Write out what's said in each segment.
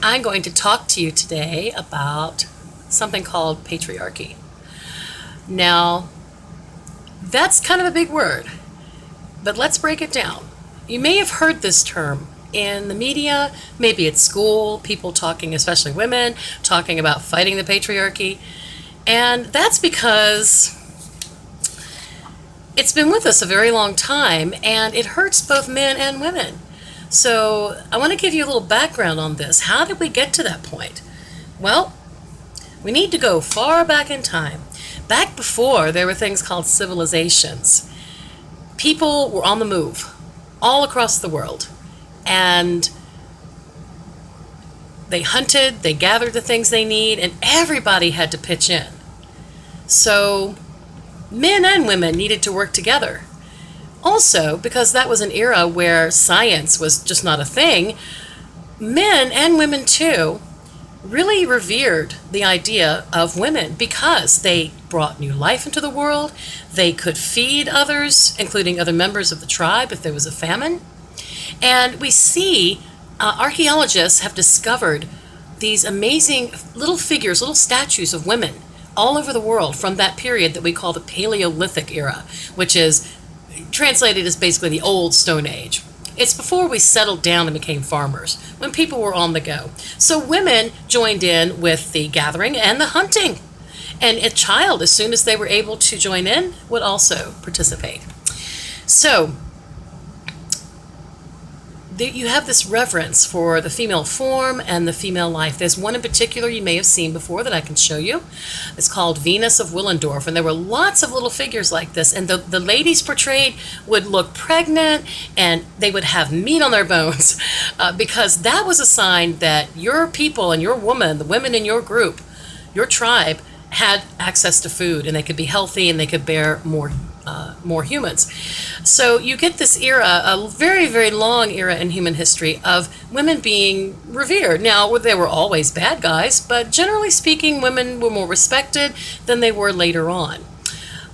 I'm going to talk to you today about something called patriarchy. Now, that's kind of a big word, but let's break it down. You may have heard this term in the media, maybe at school, people talking, especially women, talking about fighting the patriarchy. And that's because it's been with us a very long time, and it hurts both men and women. So I want to give you a little background on this. How did we get to that point? Well, we need to go far back in time. Back before there were things called civilizations. People were on the move all across the world, and they hunted, they gathered the things they need, and everybody had to pitch in. So men and women needed to work together. Also, because that was an era where science was just not a thing, men and women too really revered the idea of women because they brought new life into the world. They could feed others, including other members of the tribe if there was a famine. And we see archaeologists have discovered these amazing little figures, little statues of women all over the world from that period that we call the Paleolithic era, which is translated as basically the old Stone Age. It's before we settled down and became farmers, when people were on the go. So women joined in with the gathering and the hunting. And a child, as soon as they were able to join in, would also participate. So you have this reverence for the female form and the female life. There's one in particular you may have seen before that I can show you. It's called Venus of Willendorf, and there were lots of little figures like this, and the ladies portrayed would look pregnant, and they would have meat on their bones because that was a sign that your people and your woman, the women in your group, your tribe, had access to food, and they could be healthy, and they could bear more humans. So you get this era, a very, very long era in human history of women being revered. Now, they were always bad guys, but generally speaking, women were more respected than they were later on.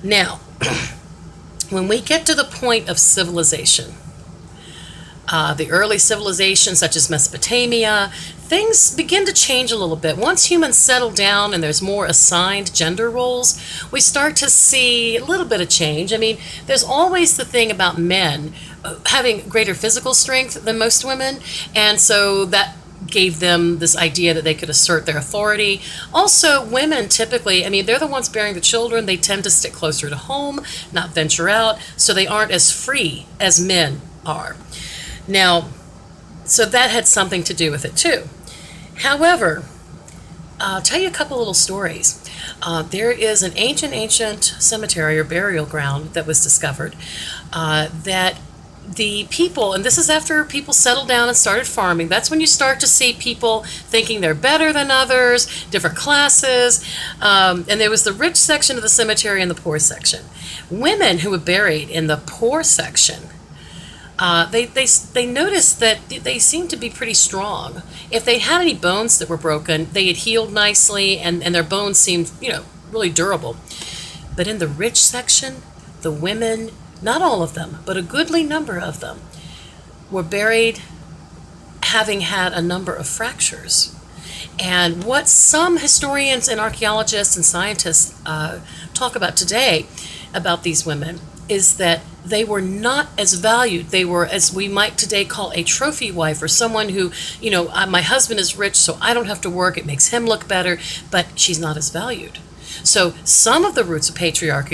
Now, when we get to the point of civilization, the early civilizations such as Mesopotamia, things begin to change a little bit. Once humans settle down and there's more assigned gender roles, we start to see a little bit of change. I mean, there's always the thing about men having greater physical strength than most women, and so that gave them this idea that they could assert their authority. Also, women typically, I mean, they're the ones bearing the children. They tend to stick closer to home, not venture out, so they aren't as free as men are. Now, so that had something to do with it too. However, I'll tell you a couple little stories. There is an ancient cemetery or burial ground that was discovered that the people, and this is after people settled down and started farming, that's when you start to see people thinking they're better than others, different classes, and there was the rich section of the cemetery and the poor section. Women who were buried in the poor section, they noticed that they seemed to be pretty strong. If they had any bones that were broken, they had healed nicely, and their bones seemed, really durable. But in the rich section, the women, not all of them, but a goodly number of them, were buried having had a number of fractures. And what some historians and archaeologists and scientists talk about today about these women is that they were not as valued. They were, as we might today call, a trophy wife, or someone who, my husband is rich, so I don't have to work. It makes him look better, but she's not as valued. So some of the roots of patriarchy